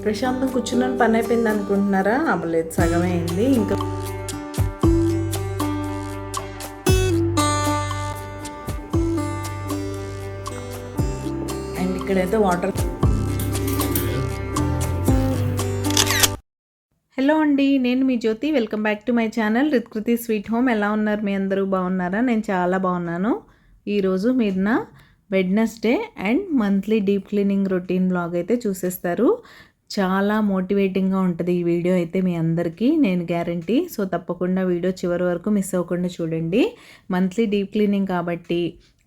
ప్రశాంతం కూర్చున్నాను, పని అయిపోయింది అనుకుంటున్నారా? అవ్వలేదు, సగమే అయింది. ఇంకా అండ్ ఇక్కడైతే వాటర్. హలో అండి, నేను మీ Jyothi. Welcome back to my channel Rithkruthi sweet home. ఎలా ఉన్నారు? మీ అందరూ బాగున్నారా? నేను చాలా బాగున్నాను. ఈరోజు మీరు నా Wednesday and monthly deep cleaning routine blog అయితే చూసేస్తారు. చాలా మోటివేటింగ్గా ఉంటుంది ఈ వీడియో అయితే మీ అందరికీ, నేను గ్యారంటీ. సో తప్పకుండా వీడియో చివరి వరకు మిస్ అవ్వకుండా చూడండి. మంత్లీ డీప్ క్లీనింగ్ కాబట్టి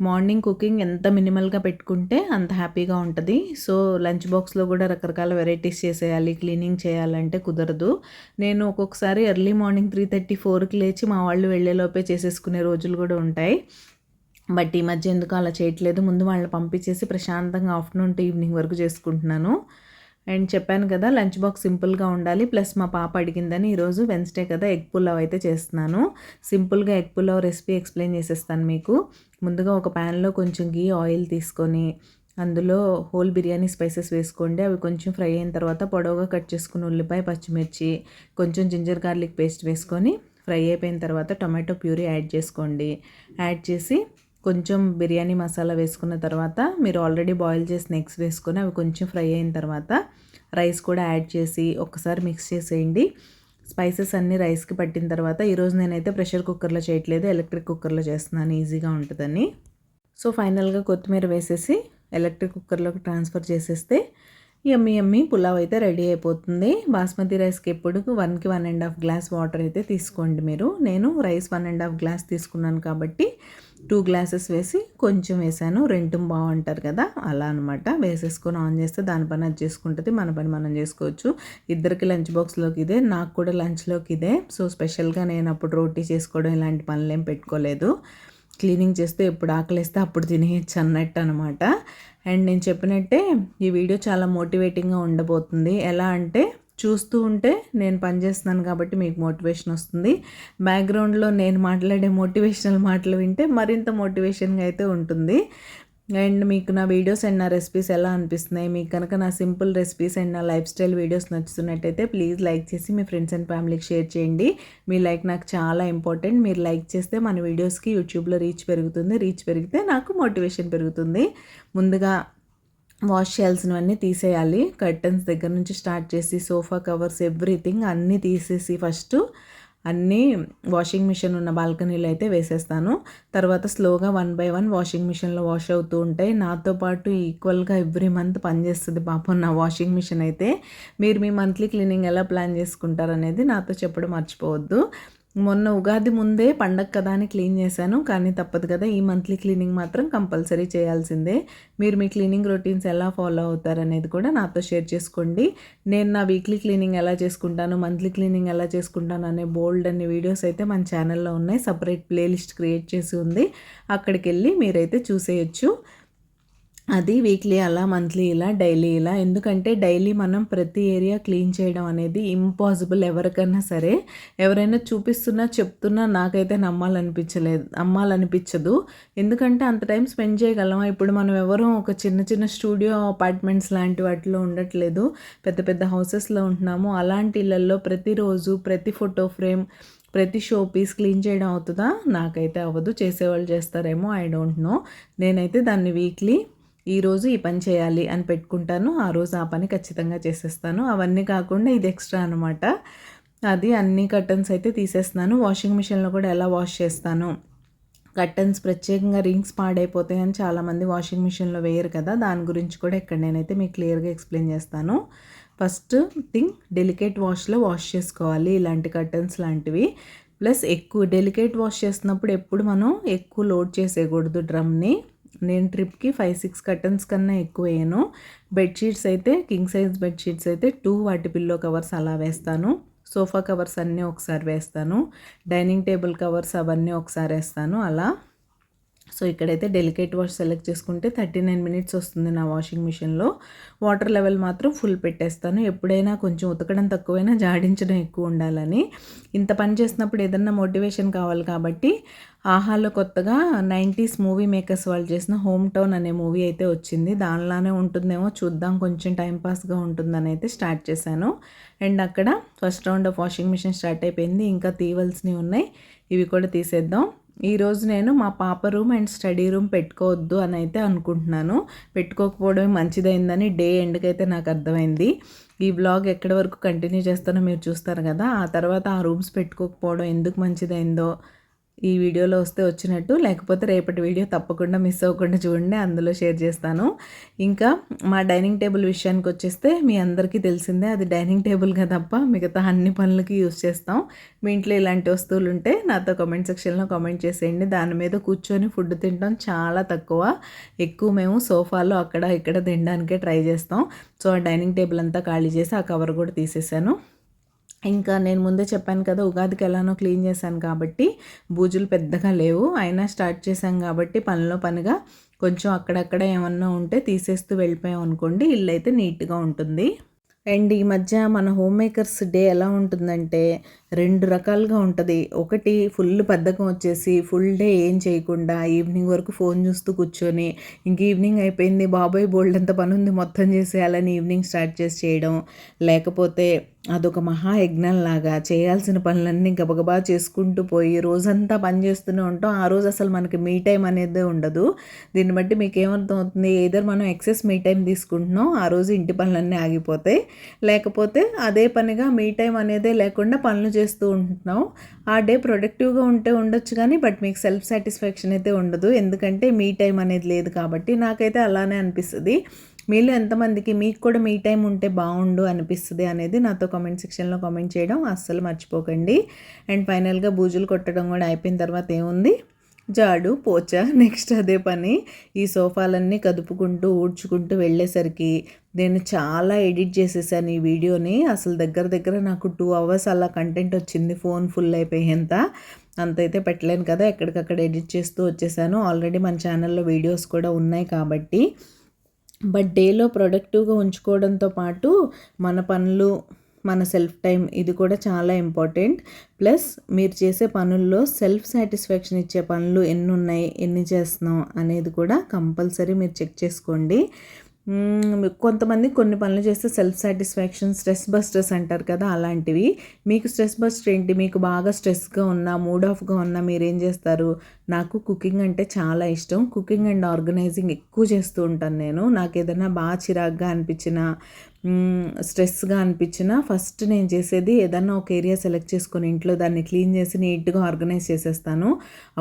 మార్నింగ్ కుకింగ్ ఎంత మినిమల్గా పెట్టుకుంటే అంత హ్యాపీగా ఉంటుంది. సో లంచ్ బాక్స్లో కూడా రకరకాల వెరైటీస్ చేసేయాలి, క్లీనింగ్ చేయాలంటే కుదరదు. నేను ఒక్కొక్కసారి ఎర్లీ మార్నింగ్ 3:30, 4కి లేచి మా వాళ్ళు వెళ్ళేలోపే చేసేసుకునే రోజులు కూడా ఉంటాయి. బట్ ఈ మధ్య ఎందుకు అలా చేయట్లేదు. ముందు వాళ్ళని పంపించేసి ప్రశాంతంగా ఆఫ్టర్నూన్ టు ఈవినింగ్ వరకు చేసుకుంటున్నాను. అండ్ చెప్పాను కదా లంచ్ బాక్స్ సింపుల్గా ఉండాలి. ప్లస్ మా పాప అడిగిందని ఈరోజు వెన్స్డే కదా ఎగ్ పులావ్ అయితే చేస్తున్నాను. సింపుల్గా ఎగ్ పులావ్ రెసిపీ ఎక్స్ప్లెయిన్ చేసేస్తాను మీకు. ముందుగా ఒక ప్యాన్లో కొంచెం గీ ఆయిల్ తీసుకొని అందులో హోల్ బిర్యానీ స్పైసెస్ వేసుకోండి. అవి కొంచెం ఫ్రై అయిన తర్వాత పొడవుగా కట్ చేసుకుని ఉల్లిపాయ, పచ్చిమిర్చి, కొంచెం జింజర్ గార్లిక్ పేస్ట్ వేసుకొని ఫ్రై అయిపోయిన తర్వాత టొమాటో ప్యూరీ యాడ్ చేసుకోండి. యాడ్ చేసి కొంచెం బిర్యానీ మసాలా వేసుకున్న తర్వాత మీరు ఆల్రెడీ బాయిల్ చేసిన ఎగ్స్ వేసుకొని అవి కొంచెం ఫ్రై అయిన తర్వాత రైస్ కూడా యాడ్ చేసి ఒక్కసారి మిక్స్ చేసేయండి. స్పైసెస్ అన్నీ రైస్కి పట్టిన తర్వాత, ఈరోజు నేనైతే ప్రెషర్ కుక్కర్లో చేయట్లేదు, ఎలక్ట్రిక్ కుక్కర్లో చేస్తున్నాను, ఈజీగా ఉంటుందని. సో ఫైనల్గా కొత్తిమీర వేసేసి ఎలక్ట్రిక్ కుక్కర్లోకి ట్రాన్స్ఫర్ చేసేస్తే యమ్మీ పులావ్ అయితే రెడీ అయిపోతుంది. బాస్మతి రైస్కి ఎప్పుడు 1కి 1.5 గ్లాస్ వాటర్ అయితే తీసుకోండి మీరు. నేను రైస్ 1.5 గ్లాస్ తీసుకున్నాను కాబట్టి 2 గ్లాసెస్ వేసి కొంచెం వేసాను. రెంటు బాగుంటారు కదా, అలా అనమాట. వేసేసుకొని ఆన్ చేస్తే దాని పని అది చేసుకుంటుంది, మన పని మనం చేసుకోవచ్చు. ఇద్దరికి లంచ్ బాక్స్లోకి ఇదే, నాకు కూడా లంచ్లోకి ఇదే. సో స్పెషల్గా నేను అప్పుడు రోటీ చేసుకోవడం ఇలాంటి పనులు ఏం పెట్టుకోలేదు. క్లీనింగ్ చేస్తే ఎప్పుడు ఆకలిస్తే అప్పుడు తినేయచ్చు అన్నట్టు అనమాట. అండ్ నేను చెప్పినట్టే ఈ వీడియో చాలా మోటివేటింగ్గా ఉండబోతుంది. ఎలా అంటే చూస్తూ ఉంటే నేను పని చేస్తున్నాను కాబట్టి మీకు మోటివేషన్ వస్తుంది. బ్యాక్గ్రౌండ్లో నేను మాట్లాడే మోటివేషనల్ మాటలు వింటే మరింత మోటివేషన్గా అయితే ఉంటుంది. అండ్ మీకు నా వీడియోస్ అండ్ నా రెసిపీస్ ఎలా అనిపిస్తున్నాయి? మీకు కనుక నా సింపుల్ రెసిపీస్ అండ్ నా లైఫ్ స్టైల్ వీడియోస్ నచ్చుతున్నట్టయితే ప్లీజ్ లైక్ చేసి మీ ఫ్రెండ్స్ అండ్ ఫ్యామిలీకి షేర్ చేయండి. మీ లైక్ నాకు చాలా ఇంపార్టెంట్. మీరు లైక్ చేస్తే మన వీడియోస్కి యూట్యూబ్లో రీచ్ పెరుగుతుంది. రీచ్ పెరిగితే నాకు మోటివేషన్ పెరుగుతుంది. ముందుగా వాష్ చేయాల్సినవన్నీ తీసేయాలి. కర్టన్స్ దగ్గర నుంచి స్టార్ట్ చేసి సోఫా కవర్స్ ఎవ్రీథింగ్ అన్నీ తీసేసి ఫస్ట్ అన్నీ వాషింగ్ మిషన్ ఉన్న బాల్కనీలో అయితే వేసేస్తాను. తర్వాత స్లోగా 1 by 1 వాషింగ్ మిషన్లో వాష్ అవుతూ ఉంటాయి. నాతో పాటు ఈక్వల్గా ఎవ్రీ మంత్ పనిచేస్తుంది పాపం నా వాషింగ్ మిషన్ అయితే. మీరు మీ మంత్లీ క్లీనింగ్ ఎలా ప్లాన్ చేసుకుంటారనేది నాతో చెప్పడం మర్చిపోవద్దు. మొన్న ఉగాది ముందే పండగ కదా అని క్లీన్ చేశాను, కానీ తప్పదు కదా, ఈ మంత్లీ క్లీనింగ్ మాత్రం కంపల్సరీ చేయాల్సిందే. మీరు మీ క్లీనింగ్ రొటీన్స్ ఎలా ఫాలో అవుతారనేది కూడా నాతో షేర్ చేసుకోండి. నేను నా వీక్లీ క్లీనింగ్ ఎలా చేసుకుంటాను, మంత్లీ క్లీనింగ్ ఎలా చేసుకుంటాను అనే బోల్డ్ అనే వీడియోస్ అయితే మన ఛానల్లో ఉన్నాయి. సపరేట్ ప్లేలిస్ట్ క్రియేట్ చేసి ఉంది, అక్కడికి వెళ్ళి మీరైతే చూసేయచ్చు. అది వీక్లీ అలా, మంత్లీ ఇలా, డైలీ ఇలా. ఎందుకంటే డైలీ మనం ప్రతి ఏరియా క్లీన్ చేయడం అనేది ఇంపాసిబుల్ ఎవరికైనా సరే. ఎవరైనా చూపిస్తున్నా చెప్తున్నా నాకైతే నమ్మాలనిపించదు. ఎందుకంటే అంత టైం స్పెండ్ చేయగలమా? ఇప్పుడు మనం ఎవరో ఒక చిన్న స్టూడియో అపార్ట్మెంట్స్ లాంటి వాటిలో ఉండట్లేదు, పెద్ద పెద్ద హౌసెస్లో ఉంటున్నాము. అలాంటి ఇళ్ళల్లో ప్రతిరోజు ప్రతి ఫోటో ఫ్రేమ్, ప్రతి షో పీస్ క్లీన్ చేయడం అవుతుందా? నాకైతే అవ్వదు. చేసేవాళ్ళు చేస్తారేమో, ఐ డోంట్ నో. నేనైతే దాన్ని వీక్లీ ఈరోజు ఈ పని చేయాలి అని పెట్టుకుంటాను. ఆ రోజు ఆ పని ఖచ్చితంగా చేసేస్తాను. అవన్నీ కాకుండా ఇది ఎక్స్ట్రా అనమాట. అది అన్ని కర్టన్స్ అయితే తీసేస్తున్నాను. వాషింగ్ మిషన్లో కూడా ఎలా వాష్ చేస్తాను, కర్టన్స్ ప్రత్యేకంగా రింగ్స్ పాడైపోతాయని చాలామంది వాషింగ్ మిషన్లో వేయరు కదా, దాని గురించి కూడా ఇక్కడ నేనైతే మీకు క్లియర్గా ఎక్స్ప్లెయిన్ చేస్తాను. ఫస్ట్ థింగ్, డెలికేట్ వాష్లో వాష్ చేసుకోవాలి ఇలాంటి కర్టన్స్ లాంటివి. ప్లస్ ఎక్కువ డెలికేట్ వాష్ చేస్తున్నప్పుడు ఎప్పుడు మనం ఎక్కువ లోడ్ చేసేయకూడదు డ్రమ్ని. నేను ట్రిప్కి 5-6 కర్టన్స్ కన్నా ఎక్కువ వేయను. బెడ్షీట్స్ అయితే కింగ్ సైజ్ బెడ్షీట్స్ అయితే 2 వాటి పిల్లో కవర్స్ అలా వేస్తాను. సోఫా కవర్స్ అన్నీ ఒకసారి వేస్తాను, డైనింగ్ టేబుల్ కవర్స్ అవన్నీ ఒకసారి వేస్తాను అలా. సో ఇక్కడైతే డెలికేట్ వాష్ సెలెక్ట్ చేసుకుంటే 39 మినిట్స్ వస్తుంది నా వాషింగ్ మిషన్లో. వాటర్ లెవెల్ మాత్రం ఫుల్ పెట్టేస్తాను. ఎప్పుడైనా కొంచెం ఉతకడం తక్కువైనా జాడించడం ఎక్కువ ఉండాలని. ఇంత పని చేసినప్పుడు ఏదన్నా మోటివేషన్ కావాలి కాబట్టి ఆహాలో కొత్తగా 90s మూవీ మేకర్స్ వాళ్ళు చేసిన హోమ్ టౌన్ అనే మూవీ అయితే వచ్చింది. దానిలానే ఉంటుందేమో చూద్దాం, కొంచెం టైంపాస్గా ఉంటుందని అయితే స్టార్ట్ చేశాను. అండ్ అక్కడ first round of washing machine start అయిపోయింది. ఇంకా తీవలసినవి ఉన్నాయి, ఇవి కూడా తీసేద్దాం. ఈరోజు నేను మా పాప రూమ్ అండ్ స్టడీ రూమ్ పెట్టుకోవద్దు అని అయితే అనుకుంటున్నాను. పెట్టుకోకపోవడమే మంచిదైందని డే ఎండ్కైతే నాకు అర్థమైంది. ఈ బ్లాగ్ ఎక్కడి వరకు కంటిన్యూ చేస్తానో మీరు చూస్తారు కదా. ఆ తర్వాత ఆ రూమ్స్ పెట్టుకోకపోవడం ఎందుకు మంచిదైందో ఈ వీడియోలో వస్తే వచ్చినట్టు, లేకపోతే రేపటి వీడియో తప్పకుండా మిస్ అవ్వకుండా చూడండి, అందులో షేర్ చేస్తాను. ఇంకా మా డైనింగ్ టేబుల్ విషయానికి వచ్చేస్తే మీ అందరికీ తెలిసిందే, అది డైనింగ్ టేబుల్గా తప్ప మిగతా అన్ని పనులకి యూస్ చేస్తాం. మీ ఇంట్లో ఇలాంటి వస్తువులు ఉంటే నాతో కామెంట్ సెక్షన్లో కామెంట్ చేసేయండి. దాని మీద కూర్చొని ఫుడ్ తినడం చాలా తక్కువ, ఎక్కువ మేము సోఫాలో అక్కడ ఇక్కడ తినడానికే ట్రై చేస్తాం. సో ఆ డైనింగ్ టేబుల్ అంతా ఖాళీ చేసి ఆ కవర్ కూడా తీసేసాను. ఇంకా నేను ముందే చెప్పాను కదా, ఉగాదికి ఎలానో క్లీన్ చేశాను కాబట్టి బూజులు పెద్దగా లేవు. అయినా స్టార్ట్ చేశాం కాబట్టి పనిలో పనిగా కొంచెం అక్కడక్కడ ఏమన్నా ఉంటే తీసేస్తూ వెళ్ళిపోయాం అనుకోండి, ఇల్లు అయితే నీట్గా ఉంటుంది. అండ్ ఈ మధ్య మన హోమ్ మేకర్స్ డే ఎలా ఉంటుందంటే 2 రకాలుగా ఉంటుంది. ఒకటి ఫుల్ బద్ధకం వచ్చేసి ఫుల్ డే ఏం చేయకుండా ఈవినింగ్ వరకు ఫోన్ చూస్తూ కూర్చొని ఇంక ఈవినింగ్ అయిపోయింది బాబాయ్ బోల్డ్ అంత పని ఉంది మొత్తం చేసేయాలని ఈవినింగ్ స్టార్ట్ చేసి చేయడం. లేకపోతే అదొక మహాయజ్ఞంలాగా చేయాల్సిన పనులన్నీ గబగబా చేసుకుంటూ పోయి రోజంతా పని చేస్తూనే ఉంటాం. ఆ రోజు అసలు మనకి మీ టైం అనేది ఉండదు. దీన్ని బట్టి మీకు ఏమర్థం అవుతుంది, ఏదర్ మనం ఎక్సెస్ మీ టైం తీసుకుంటున్నాం, ఆ రోజు ఇంటి పనులన్నీ ఆగిపోతాయి. లేకపోతే అదే పనిగా మీ టైం అనేదే లేకుండా పనులు చేస్తూ ఉంటున్నాం. ఆ డే ప్రొడక్టివ్గా ఉంటే ఉండొచ్చు కానీ బట్ మీకు సెల్ఫ్ సాటిస్ఫాక్షన్ అయితే ఉండదు, ఎందుకంటే మీ టైం అనేది లేదు కాబట్టి. నాకైతే అలానే అనిపిస్తుంది. మీలో ఎంతమందికి మీకు కూడా మీ టైం ఉంటే బాగుండు అనిపిస్తుంది అనేది నాతో కామెంట్ సెక్షన్లో కామెంట్ చేయడం అస్సలు మర్చిపోకండి. అండ్ ఫైనల్గా బూజులు కొట్టడం కూడా అయిపోయిన తర్వాత ఏముంది, జాడు పోచ నెక్స్ట్ అదే పని. ఈ సోఫాలన్నీ కదుపుకుంటూ ఊడ్చుకుంటూ వెళ్ళేసరికి నేను చాలా ఎడిట్ చేసేసాను ఈ వీడియోని. అసలు దగ్గర నాకు 2 hours అలా కంటెంట్ వచ్చింది, ఫోన్ ఫుల్ అయిపోయేంత. అంతైతే పెట్టలేను కదా, ఎక్కడికక్కడ ఎడిట్ చేస్తూ వచ్చేసాను. ఆల్రెడీ మన ఛానల్లో వీడియోస్ కూడా ఉన్నాయి కాబట్టి. బట్ డేలో ప్రొడక్టివ్గా ఉంచుకోవడంతో పాటు మన పనులు, మన సెల్ఫ్ టైం ఇది కూడా చాలా ఇంపార్టెంట్. ప్లస్ మీరు చేసే పనుల్లో సెల్ఫ్ సాటిస్ఫాక్షన్ ఇచ్చే పనులు ఎన్ని ఉన్నాయి, ఎన్ని చేస్తున్నాం అనేది కూడా కంపల్సరీ మీరు చెక్ చేసుకోండి. కొంతమంది కొన్ని పనులు చేస్తే సెల్ఫ్ సాటిస్ఫాక్షన్ స్ట్రెస్ బస్టర్స్ అంటారు కదా, అలాంటివి. మీకు స్ట్రెస్ బస్టర్ ఏంటి, మీకు బాగా స్ట్రెస్గా ఉన్నా మూడ్ ఆఫ్గా ఉన్నా మీరు ఏం చేస్తారు? నాకు కుకింగ్ అంటే చాలా ఇష్టం. కుకింగ్ అండ్ ఆర్గనైజింగ్ ఎక్కువ చేస్తూ ఉంటాను నేను. నాకు ఏదైనా బాగా చిరాగ్గా అనిపించినా స్ట్రెస్గా అనిపించినా ఫస్ట్ నేను చేసేది ఏదన్నా ఒక ఏరియా సెలెక్ట్ చేసుకొని ఇంట్లో దాన్ని క్లీన్ చేసి నీట్గా ఆర్గనైజ్ చేసేస్తాను.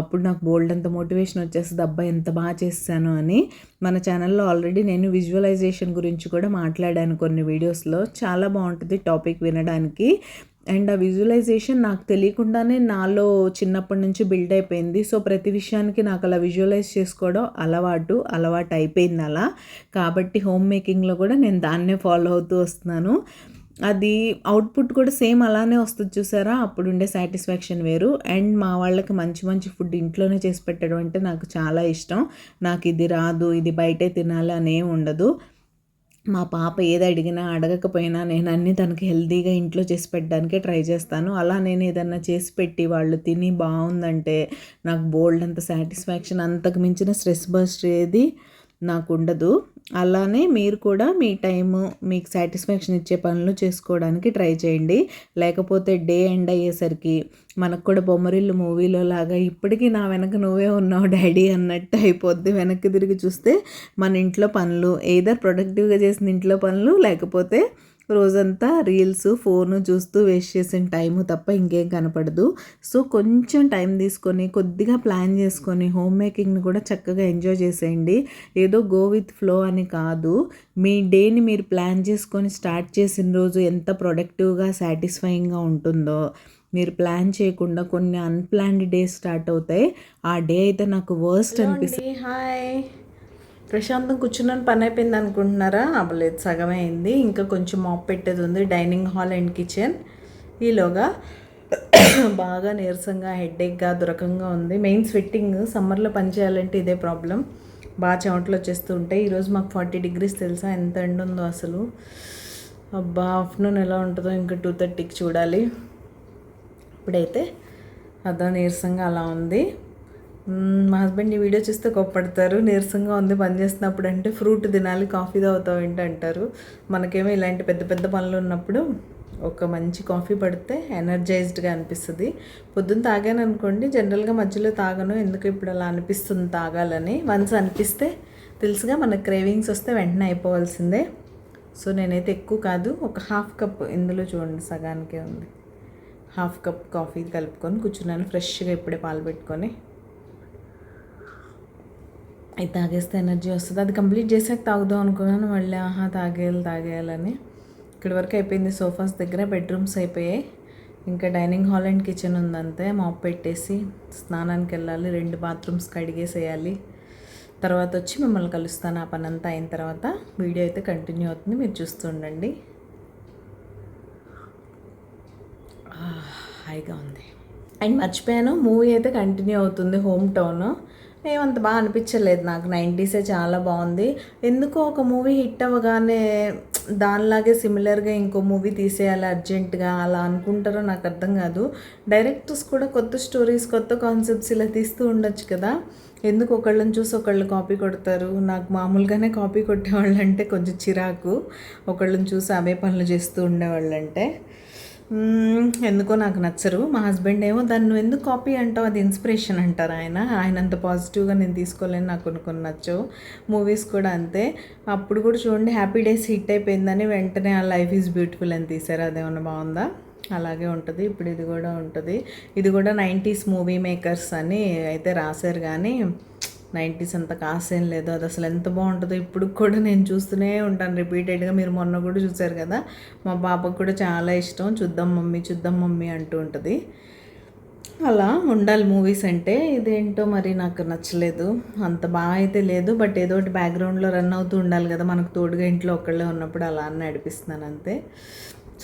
అప్పుడు నాకు బోల్డ్ అంత మోటివేషన్ వచ్చేస్తుంది, అబ్బాయి ఎంత బాగా చేస్తాను అని. మన ఛానల్లో ఆల్రెడీ నేను విజువలైజేషన్ గురించి కూడా మాట్లాడాను కొన్ని వీడియోస్లో, చాలా బాగుంటుంది టాపిక్ వినడానికి. అండ్ ఆ విజువలైజేషన్ నాకు తెలియకుండానే నాలో చిన్నప్పటి నుంచి బిల్డ్ అయిపోయింది. సో ప్రతి విషయానికి నాకు అలా విజువలైజ్ చేసుకోవడం అలవాటు అయిపోయింది అలా. కాబట్టి హోమ్ మేకింగ్లో కూడా నేను దాన్నే ఫాలో అవుతూ వస్తున్నాను. అది అవుట్పుట్ కూడా సేమ్ అలానే వస్తుంది చూసారా, అప్పుడు ఉండే సాటిస్ఫాక్షన్ వేరు. అండ్ మా వాళ్ళకి మంచి ఫుడ్ ఇంట్లోనే చేసి పెట్టడం అంటే నాకు చాలా ఇష్టం. నాకు ఇది రాదు, ఇది బయటే తినాలి అనేం ఉండదు. మా పాప ఏది అడిగినా అడగకపోయినా నేను అన్నీ తనకి హెల్తీగా ఇంట్లో చేసి పెట్టడానికే ట్రై చేస్తాను. అలా నేను ఏదన్నా చేసి పెట్టి వాళ్ళు తిని బాగుందంటే నాకు బోల్డ్ అంత సాటిస్ఫాక్షన్, అంతకు మించిన స్ట్రెస్ బస్ట్ ఏది నాకు ఉండదు. అలానే మీరు కూడా మీ టైము మీకు సాటిస్ఫాక్షన్ ఇచ్చే పనులు చేసుకోవడానికి ట్రై చేయండి. లేకపోతే డే ఎండ్ అయ్యేసరికి మనకు కూడా బొమ్మరిల్లు మూవీలో లాగా ఇప్పటికీ నా వెనక నువ్వే ఉన్నావు డాడీ అన్నట్టు అయిపోద్ది. వెనక్కి తిరిగి చూస్తే మన ఇంట్లో పనులు, ఏదర్ ప్రొడక్టివ్గా చేసిన ఇంట్లో పనులు, లేకపోతే రోజంతా రీల్స్ ఫోను చూస్తూ వేస్ట్ చేసిన టైము తప్ప ఇంకేం కనపడదు. సో కొంచెం టైం తీసుకొని కొద్దిగా ప్లాన్ చేసుకొని హోమ్ మేకింగ్ని కూడా చక్కగా ఎంజాయ్ చేసేయండి. ఏదో గో విత్ ఫ్లో అని కాదు, మీ డేని మీరు ప్లాన్ చేసుకొని స్టార్ట్ చేసిన రోజు ఎంత ప్రొడక్టివ్గా సాటిస్ఫైయింగ్గా ఉంటుందో, మీరు ప్లాన్ చేయకుండా కొన్ని అన్ప్లాన్డ్ డేస్ స్టార్ట్ అవుతాయి. ఆ డే అయితే నాకు వర్స్ట్ అనిపిస్తుంది. హాయ్, ప్రశాంతం కూర్చున్నాను, పని అయిపోయింది అనుకుంటున్నారా? అవ్వలేదు, సగమే అయింది. ఇంకా కొంచెం మాప్ పెట్టేది ఉంది డైనింగ్ హాల్ అండ్ కిచెన్. ఈలోగా బాగా నీరసంగా హెడేక్గా దురకంగా ఉంది. మెయిన్ స్వెట్టింగ్, సమ్మర్లో పని చేయాలంటే ఇదే ప్రాబ్లం, బాగా చెమటలు వచ్చేస్తూ ఉంటాయి. ఈరోజు మాకు 40 degrees తెలుసా, ఎంత ఎండ ఉందో అసలు. అబ్బా, ఆఫ్టర్నూన్ ఎలా ఉంటుందో ఇంకా 2:30కి చూడాలి. ఇప్పుడైతే అదా నీరసంగా అలా ఉంది. మా హస్బెండ్ ఈ వీడియో చూస్తే కోప్పడతారు, నీరసంగా ఉంది పని చేస్తున్నప్పుడు అంటే. ఫ్రూట్ తినాలి, కాఫీ తాగుతావు ఏంటి అంటారు. మనకేమో ఇలాంటి పెద్ద పెద్ద పనులు ఉన్నప్పుడు ఒక మంచి కాఫీ పడితే ఎనర్జైజ్డ్గా అనిపిస్తుంది. పొద్దున్న తాగాను అనుకోండి, జనరల్గా మధ్యలో తాగను, ఎందుకు ఇప్పుడు అలా అనిపిస్తుంది తాగాలని. వన్స్ అనిపిస్తే తెలుసుగా, మనకు క్రేవింగ్స్ వస్తే వెంటనే అయిపోవాల్సిందే. సో నేనైతే ఎక్కువ కాదు, ఒక 1/2 cup, ఇందులో చూడండి సగానికే ఉంది, 1/2 cup కాఫీ కలుపుకొని కూర్చున్నాను ఫ్రెష్గా. ఇప్పుడే పాలు పెట్టుకొని అది తాగేస్తే ఎనర్జీ వస్తుంది. అది కంప్లీట్ చేసాక తాగుదాం అనుకున్నాను, మళ్ళీ తాగేయాలని. ఇక్కడి వరకు అయిపోయింది. సోఫాస్ దగ్గర బెడ్రూమ్స్ అయిపోయాయి, ఇంకా డైనింగ్ హాల్ అండ్ కిచెన్ ఉందంతే. మాప్ పెట్టేసి స్నానానికి వెళ్ళాలి, 2 bathrooms కడిగేసేయాలి. తర్వాత వచ్చి మిమ్మల్ని కలుస్తాను. ఆ పని అంతా అయిన తర్వాత వీడియో అయితే కంటిన్యూ అవుతుంది, మీరు చూస్తూ ఉండండి. హాయిగా ఉంది. అండ్ మర్చిపోయాను, మూవీ అయితే కంటిన్యూ అవుతుంది, హోమ్ టౌన్. ఏమంత బాగా అనిపించలేదు నాకు, 90s చాలా బాగుంది. ఎందుకో ఒక మూవీ హిట్ అవ్వగానే దానిలాగే సిమిలర్గా ఇంకో మూవీ తీసేయాలి అర్జెంటుగా అలా అనుకుంటారో నాకు అర్థం కాదు. డైరెక్టర్స్ కూడా కొత్త స్టోరీస్, కొత్త కాన్సెప్ట్స్ ఇలా తీస్తూ ఉండొచ్చు కదా. ఎందుకు ఒకళ్ళని చూసి ఒకళ్ళు కాపీ కొడతారు. నాకు మామూలుగానే కాపీ కొట్టేవాళ్ళు అంటే కొంచెం చిరాకు, ఒకళ్ళని చూసి అవే పనులు చేస్తూ ఉండేవాళ్ళంటే ఎందుకో నాకు నచ్చరు. మా హస్బెండ్ ఏమో దాన్ని నువ్వు ఎందుకు కాపీ అంటావు, అది ఇన్స్పిరేషన్ అంటారు ఆయన. అంత పాజిటివ్గా నేను తీసుకోలేను, నాకు కొన్ని నచ్చవు. మూవీస్ కూడా అంతే. అప్పుడు కూడా చూడండి, హ్యాపీ డేస్ హిట్ అయిపోయిందని వెంటనే ఆ లైఫ్ ఈజ్ బ్యూటిఫుల్ అని తీశారు, అదేమన్నా బాగుందా? అలాగే ఉంటుంది. ఇప్పుడు ఇది కూడా ఉంటుంది. ఇది కూడా 90s మూవీ మేకర్స్ అని అయితే రాశారు, కానీ 90s అంత కాసేం లేదు. అది అసలు ఎంత బాగుంటుందో ఇప్పుడు కూడా నేను చూస్తూనే ఉంటాను రిపీటెడ్గా. మీరు మొన్న కూడా చూసారు కదా, మా బాబుకు కూడా చాలా ఇష్టం. చూద్దాం మమ్మీ అంటూ ఉంటుంది. అలా ఉండాలి మూవీస్ అంటే. ఇదేంటో మరి నాకు నచ్చలేదు, అంత బాగా అయితే లేదు. బట్ ఏదో ఒకటి బ్యాక్గ్రౌండ్లో రన్ అవుతూ ఉండాలి కదా, మనకు తోడుగా ఇంట్లో ఒక్కళ్ళే ఉన్నప్పుడు అలా అని నడిపిస్తున్నాను అంతే.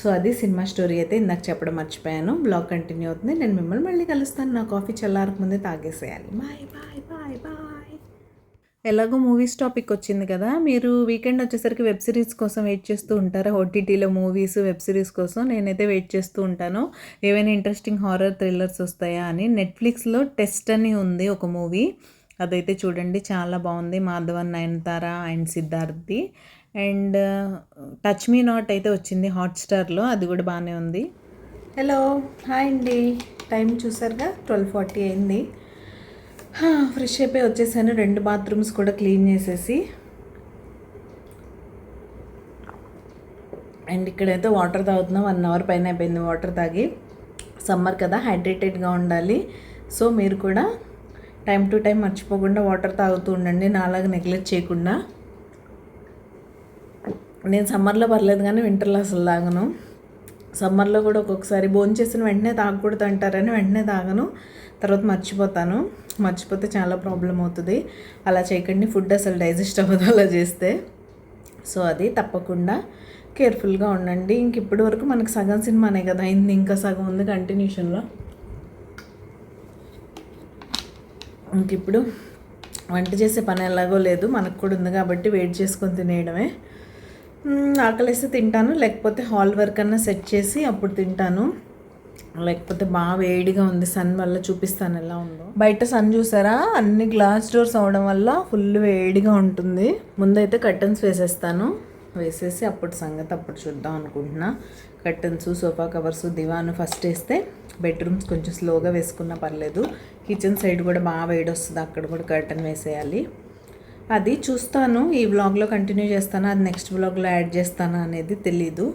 సో అది సినిమా స్టోరీ అయితే ఇందాక చెప్పడం మర్చిపోయాను. బ్లాగ్ కంటిన్యూ అవుతుంది, నేను మిమ్మల్ని మళ్ళీ కలుస్తాను. నా కాఫీ చల్లారక ముందే తాగేసేయాలి. Bye bye bye bye. ఎలాగో మూవీస్ టాపిక్ వచ్చింది కదా, మీరు వీకెండ్ వచ్చేసరికి వెబ్ సిరీస్ కోసం వెయిట్ చేస్తూ ఉంటారా? ఓటీటీలో మూవీస్, వెబ్ సిరీస్ కోసం నేనైతే వెయిట్ చేస్తూ ఉంటాను, ఏవైనా ఇంట్రెస్టింగ్ హారర్ థ్రిల్లర్స్ వస్తాయా అని. నెట్ఫ్లిక్స్లో టెస్ట్ అని ఉంది ఒక మూవీ, అదైతే చూడండి, చాలా బాగుంది. Madhavan, Nayanthara and Siddharthi. And touch me not అయితే వచ్చింది హాట్స్టార్లో, అది కూడా బాగానే ఉంది. హలో, హాయ్ అండి. టైం చూసారుగా, 12:40 అయింది. ఫ్రెష్ అయిపోయి వచ్చేసాను, 2 bathrooms కూడా క్లీన్ చేసేసి. అండ్ ఇక్కడైతే వాటర్ తాగుతున్నాం, 1 hour పైన అయిపోయింది వాటర్ తాగి. సమ్మర్ కదా, హైడ్రేటెడ్గా ఉండాలి. సో మీరు కూడా టైం టు టైం మర్చిపోకుండా వాటర్ తాగుతూ ఉండండి, నాలాగా నెగ్లెక్ట్ చేయకుండా. నేను సమ్మర్లో పర్లేదు కానీ వింటర్లో అసలు తాగను. సమ్మర్లో కూడా ఒక్కొక్కసారి భోంచేసిన వెంటనే తాగకూడదు అంటారని వెంటనే తాగను, తర్వాత మర్చిపోతే చాలా ప్రాబ్లం అవుతుంది. అలా చేయకండి, ఫుడ్ అసలు డైజెస్ట్ అవ్వదు అలా చేస్తే. సో అది తప్పకుండా కేర్ఫుల్గా ఉండండి. ఇంక ఇప్పటి వరకు మనకు సగం సినిమానే కదా అయింది, ఇంకా సగం ఉంది కంటిన్యూషన్లో. ఇంక ఇప్పుడు వంట చేసే పని ఎలాగో లేదు, మనకు కూడా ఉంది కాబట్టి వెయిట్ చేసుకొని తినేయడమే. ఆకలిస్తే తింటాను, లేకపోతే హాల్ వర్క్ అన్నా సెట్ చేసి అప్పుడు తింటాను. లేకపోతే బాగా వేడిగా ఉంది, సన్ వల్ల చూపిస్తాను ఎలా ఉందో. బయట సన్ చూసారా, అన్ని గ్లాస్ డోర్స్ అవడం వల్ల ఫుల్ వేడిగా ఉంటుంది. ముందైతే కర్టన్స్ వేసేసి అప్పుడు సంగతి అప్పుడు చూద్దాం అనుకుంటున్నా. కర్టన్స్, సోఫా కవర్స్, దివాను ఫస్ట్ వేస్తే బెడ్రూమ్స్ కొంచెం స్లోగా వేసుకున్నా పర్లేదు. కిచెన్ సైడ్ కూడా బాగా వేడి వస్తుంది, అక్కడ కూడా కర్టన్ వేసేయాలి. అది చూస్తాను, ఈ వ్లాగ్లో కంటిన్యూ చేస్తాను, అది నెక్స్ట్ వ్లాగ్లో యాడ్ చేస్తాను అనేది తెలీదు.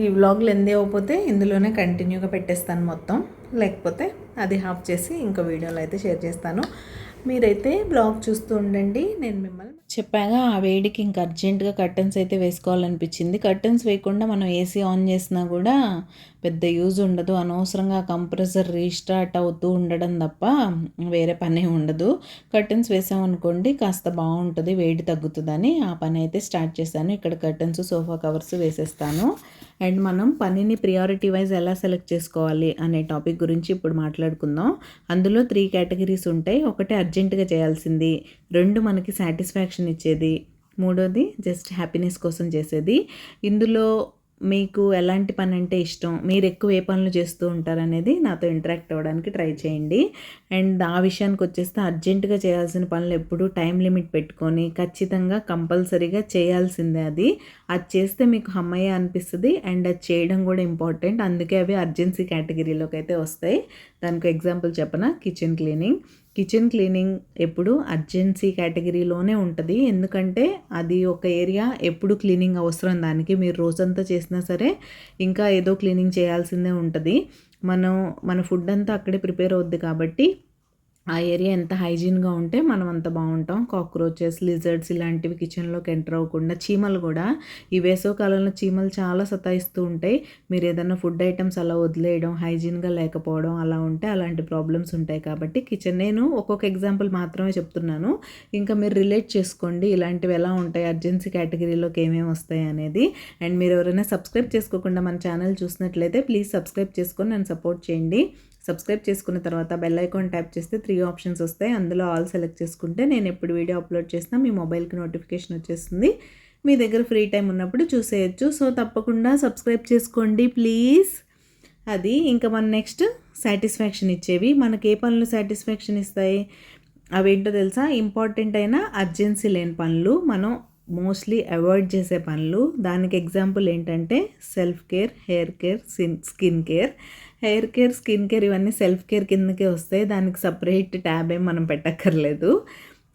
ఈ వ్లాగ్లు ఎందే అయిపోతే ఇందులోనే కంటిన్యూగా పెట్టేస్తాను మొత్తం, లేకపోతే అది హాఫ్ చేసి ఇంకో వీడియోలో అయితే షేర్ చేస్తాను. మీరైతే బ్లాగ్ చూస్తూ ఉండండి. నేను మిమ్మల్ని చెప్పాగా, ఆ వేడికి ఇంక అర్జెంటుగా కర్టన్స్ అయితే వేసుకోవాలనిపించింది. కర్టన్స్ వేయకుండా మనం ఏసీ ఆన్ చేసినా కూడా పెద్ద యూజ్ ఉండదు. అనవసరంగా కంప్రెసర్ రీస్టార్ట్ అవుతూ ఉండడం తప్ప వేరే పని ఉండదు. కర్టన్స్ వేసామనుకోండి కాస్త బాగుంటుంది, వేడి తగ్గుతుందని ఆ పని అయితే స్టార్ట్ చేశాను. ఇక్కడ కర్టన్స్, సోఫా కవర్స్ వేసేస్తాను. అండ్ మనం పనిని ప్రియారిటీ వైజ్ ఎలా సెలెక్ట్ చేసుకోవాలి అనే టాపిక్ గురించి ఇప్పుడు మాట్లాడుకుందాం. అందులో 3 కేటగిరీస్ ఉంటాయి. ఒకటి అర్జెంటుగా చేయాల్సింది, 2 మనకి సాటిస్ఫాక్షన్ ఇచ్చేది, మూడోది జస్ట్ హ్యాపీనెస్ కోసం చేసేది. ఇందులో మీకు ఎలాంటి పని అంటే ఇష్టం, మీరు ఎక్కువ ఏ పనులు చేస్తూ ఉంటారనేది నాతో ఇంటరాక్ట్ అవ్వడానికి ట్రై చేయండి. అండ్ ఆ విషయానికి వచ్చేస్తే అర్జెంటుగా చేయాల్సిన పనులు ఎప్పుడూ టైం లిమిట్ పెట్టుకొని ఖచ్చితంగా కంపల్సరీగా చేయాల్సిందే. అది చేస్తే మీకు హమ్మయ్య అనిపిస్తుంది. అండ్ అది చేయడం కూడా ఇంపార్టెంట్. అందుకే అవి అర్జెన్సీ కేటగిరీలోకి అయితే వస్తాయి. దానికి ఎగ్జాంపుల్ చెప్పనా, కిచెన్ క్లీనింగ్. కిచెన్ క్లీనింగ్ ఎప్పుడు అర్జెన్సీ కేటగిరీలోనే ఉంటుంది. ఎందుకంటే అది ఒక ఏరియా ఎప్పుడు క్లీనింగ్ అవసరం దానికి. మీరు రోజంతా చేసినా సరే ఇంకా ఏదో క్లీనింగ్ చేయాల్సిందే ఉంటుంది. మన ఫుడ్ అంతా అక్కడే ప్రిపేర్ అవుద్ది కాబట్టి ఆ ఏరియా ఎంత హైజీన్గా ఉంటే మనం అంత బాగుంటాం. కాక్రోచెస్, లిజర్డ్స్ ఇలాంటివి కిచెన్లోకి ఎంటర్ అవ్వకుండా. చీమలు కూడా ఈ వేసవికాలంలో చీమలు చాలా సతాయిస్తూ ఉంటాయి. మీరు ఏదైనా ఫుడ్ ఐటమ్స్ అలా వదిలేయడం, హైజీన్గా లేకపోవడం అలా ఉంటే అలాంటి ప్రాబ్లమ్స్ ఉంటాయి. కాబట్టి కిచెన్, నేను ఒక్కొక్క ఎగ్జాంపుల్ మాత్రమే చెప్తున్నాను, ఇంకా మీరు రిలేట్ చేసుకోండి ఇలాంటివి ఎలా ఉంటాయి, అర్జెన్సీ కేటగిరీలోకి ఏమేమి వస్తాయి అనేది. అండ్ మీరు ఎవరైనా సబ్స్క్రైబ్ చేసుకోకుండా మన ఛానల్ చూసినట్లయితే ప్లీజ్ సబ్స్క్రైబ్ చేసుకొని నన్ను సపోర్ట్ చేయండి. సబ్స్క్రైబ్ చేసుకున్న తర్వాత బెల్ ఐకాన్ ట్యాప్ చేస్తే 3 ఆప్షన్స్ వస్తాయి. అందులో ఆల్ సెలెక్ట్ చేసుకుంటే నేను ఎప్పుడు వీడియో అప్లోడ్ చేసినా మీ మొబైల్కి నోటిఫికేషన్ వచ్చేస్తుంది. మీ దగ్గర ఫ్రీ టైం ఉన్నప్పుడు చూసేయచ్చు. సో తప్పకుండా సబ్స్క్రైబ్ చేసుకోండి ప్లీజ్. అది ఇంకా మన నెక్స్ట్ సాటిస్ఫాక్షన్ ఇచ్చేవి. మనకి ఏ పనులు సాటిస్ఫాక్షన్ ఇస్తాయి అవేంటో తెలుసా? ఇంపార్టెంట్ అయినా అర్జెన్సీ లేని పనులు, మనం మోస్ట్లీ అవాయిడ్ చేసే పనులు. దానికి ఎగ్జాంపుల్ ఏంటంటే self care, hair care, skin care. Hair care, skin care ఇవన్నీ సెల్ఫ్ కేర్ కిందకే వస్తాయి. దానికి సపరేట్ ట్యాబ్ ఏం మనం పెట్టక్కర్లేదు.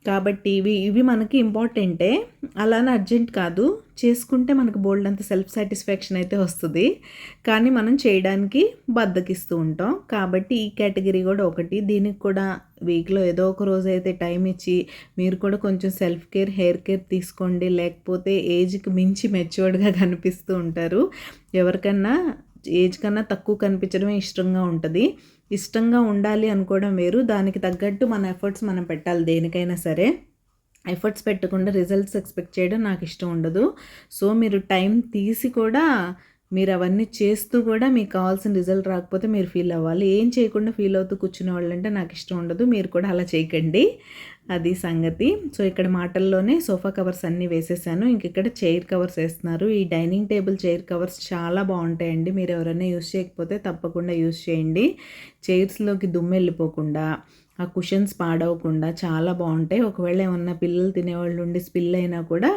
కాబట్టి ఇవి మనకి ఇంపార్టెంటే, అలానే అర్జెంట్ కాదు. చేసుకుంటే మనకు బోల్డ్ అంత సెల్ఫ్ సాటిస్ఫాక్షన్ అయితే వస్తుంది. కానీ మనం చేయడానికి బద్దకిస్తూ ఉంటాం. కాబట్టి ఈ కేటగిరీ కూడా ఒకటి. దీనికి కూడా వీక్లో ఏదో ఒక రోజు అయితే టైం ఇచ్చి మీరు కూడా కొంచెం సెల్ఫ్ కేర్, హెయిర్ కేర్ తీసుకోండి. లేకపోతే ఏజ్కి మించి మెచ్యూర్డ్గా కనిపిస్తూ ఉంటారు. ఎవరికన్నా ఏజ్ కన్నా తక్కువ కనిపించడమే ఇష్టంగా ఉంటుంది. ఇష్టంగా ఉండాలి అనుకోవడం వేరు, దానికి తగ్గట్టు మన ఎఫర్ట్స్ మనం పెట్టాలి. దేనికైనా సరే ఎఫర్ట్స్ పెట్టకుండా రిజల్ట్స్ ఎక్స్పెక్ట్ చేయడం నాకు ఇష్టం ఉండదు. సో మీరు టైం తీసి కూడా మీరు అవన్నీ చేస్తూ కూడా మీకు కావాల్సిన రిజల్ట్ రాకపోతే మీరు ఫీల్ అవ్వాలి. ఏం చేయకుండా ఫీల్ అవుతూ కూర్చునే వాళ్ళంటే నాకు ఇష్టం ఉండదు. మీరు కూడా అలా చేయకండి, అది సంగతి. సో ఇక్కడ మాటల్లోనే సోఫా కవర్స్ అన్నీ వేసేసాను. ఇంక ఇక్కడ చైర్ కవర్స్ వేస్తున్నారు. ఈ డైనింగ్ టేబుల్ చైర్ కవర్స్ చాలా బాగుంటాయండి. మీరు ఎవరైనా యూస్ చేయకపోతే తప్పకుండా యూస్ చేయండి. చైర్స్లోకి దుమ్ము వెళ్ళిపోకుండా, ఆ కుషన్స్ పాడవకుండా చాలా బాగుంటాయి. ఒకవేళ ఏమన్నా పిల్లలు తినేవాళ్ళు ఉండి స్పిల్ అయినా కూడా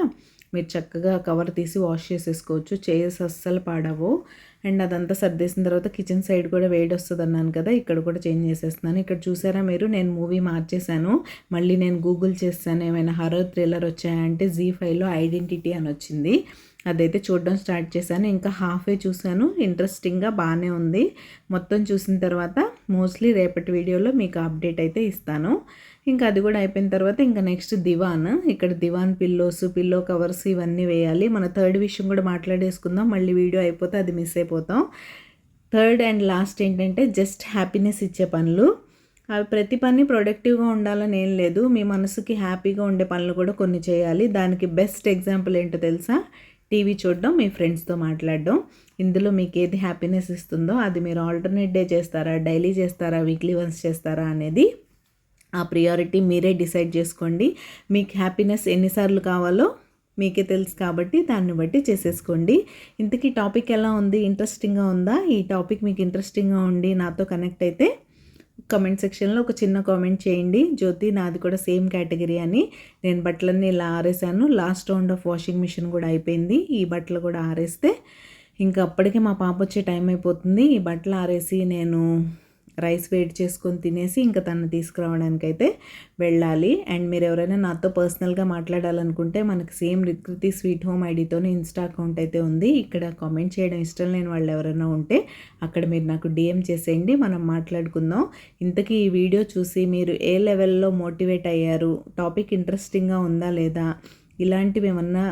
మీరు చక్కగా కవర్ తీసి వాష్ చేసేసుకోవచ్చు. చైర్స్ అస్సలు పాడవు. అండ్ అదంతా సర్దేసిన తర్వాత కిచెన్ సైడ్ కూడా వేడి వస్తుంది అన్నాను కదా, ఇక్కడ కూడా చేంజ్ చేసేస్తున్నాను. ఇక్కడ చూసారా మీరు, నేను మూవీ మార్చేశాను. మళ్ళీ నేను గూగుల్ చేశాను ఏమైనా హర్రర్ థ్రిల్లర్ వచ్చాయంటే జీ5లో ఐడెంటిటీ అని వచ్చింది. అదైతే చూడడం స్టార్ట్ చేశాను. ఇంకా హాఫే చూశాను. ఇంట్రెస్టింగ్గా బాగానే ఉంది. మొత్తం చూసిన తర్వాత మోస్ట్లీ రేపటి వీడియోలో మీకు అప్డేట్ అయితే ఇస్తాను. ఇంకా అది కూడా అయిపోయిన తర్వాత ఇంకా నెక్స్ట్ దివాన్. ఇక్కడ దివాన్ పిల్లోస్, పిల్లో కవర్స్ ఇవన్నీ వేయాలి. మన థర్డ్ విషయం కూడా మాట్లాడేసుకుందాం. మళ్ళీ వీడియో అయిపోతే అది మిస్ అయిపోతాం. థర్డ్ అండ్ లాస్ట్ ఏంటంటే జస్ట్ హ్యాపీనెస్ ఇచ్చే పనులు. అవి ప్రతి పని ప్రొడక్టివ్గా ఉండాలని ఏం లేదు. మీ మనసుకి హ్యాపీగా ఉండే పనులు కూడా కొన్ని చేయాలి. దానికి బెస్ట్ ఎగ్జాంపుల్ ఏంటో తెలుసా? టీవీ చూడడం, మీ ఫ్రెండ్స్తో మాట్లాడడం. ఇందులో మీకు ఏది హ్యాపీనెస్ ఇస్తుందో అది మీరు ఆల్టర్నేట్ డే చేస్తారా, డైలీ చేస్తారా, వీక్లీ వన్స్ చేస్తారా అనేది ఆ ప్రియారిటీ మీరే డిసైడ్ చేసుకోండి. మీకు హ్యాపీనెస్ ఎన్నిసార్లు కావాలో మీకే తెలుసు కాబట్టి దాన్ని బట్టి చేసేసుకోండి. ఇంతకీ టాపిక్ ఎలా ఉంది? ఇంట్రెస్టింగ్గా ఉందా? ఈ టాపిక్ మీకు ఇంట్రెస్టింగ్గా ఉండి నాతో కనెక్ట్ అయితే కమెంట్ సెక్షన్లో ఒక చిన్న కామెంట్ చేయండి. జ్యోతి నాది కూడా సేమ్ కేటగిరీ అని. నేను బట్టలన్నీ ఇలా ఆరేసాను. Last round of washing machine కూడా అయిపోయింది. ఈ బట్టలు కూడా ఆరేస్తే ఇంకా అప్పటికే మా పాప వచ్చే టైం అయిపోతుంది. ఈ బట్టలు ఆరేసి నేను రైస్ వేడి చేసుకొని తినేసి ఇంకా తను తీసుకురావడానికి అయితే వెళ్ళాలి. అండ్ మీరు ఎవరైనా నాతో పర్సనల్గా మాట్లాడాలనుకుంటే మనకి సేమ్ రిత్కృతి స్వీట్ హోమ్ ఐడితోనే ఇన్స్టా అకౌంట్ అయితే ఉంది. ఇక్కడ కామెంట్ చేయడం ఇష్టం లేని వాళ్ళు ఎవరైనా ఉంటే అక్కడ మీరు నాకు డిఎం చేసేయండి, మనం మాట్లాడుకుందాం. ఇంతకీ ఈ వీడియో చూసి మీరు ఏ లెవెల్లో మోటివేట్ అయ్యారు, టాపిక్ ఇంట్రెస్టింగ్గా ఉందా లేదా, ఇలాంటివి ఏమన్నా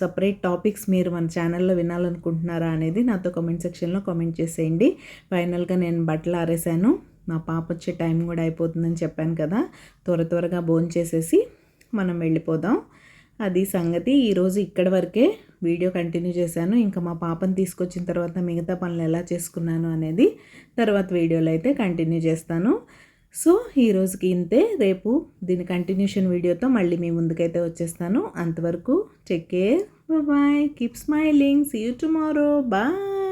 సపరేట్ టాపిక్స్ మీరు మన ఛానల్లో వినాలనుకుంటున్నారా అనేది నాతో కామెంట్ సెక్షన్లో కామెంట్ చేసేయండి. ఫైనల్గా నేను బట్టలు ఆరేసాను. మా పాప వచ్చే టైం కూడా అయిపోతుందని చెప్పాను కదా, త్వరగా భోంచేసేసి మనం వెళ్ళిపోదాం. అది సంగతి. ఈరోజు ఇక్కడి వరకే వీడియో కంటిన్యూ చేశాను. ఇంకా మా పాపను తీసుకొచ్చిన తర్వాత మిగతా పనులు ఎలా చేసుకున్నాను అనేది తర్వాత వీడియోలో అయితే కంటిన్యూ చేస్తాను. సో ఈరోజుకి ఇంతే. రేపు దీని కంటిన్యూషన్ వీడియోతో మళ్ళీ మీ ముందుకైతే వచ్చేస్తాను. అంతవరకు take care, bye, keep smiling, see you tomorrow, bye.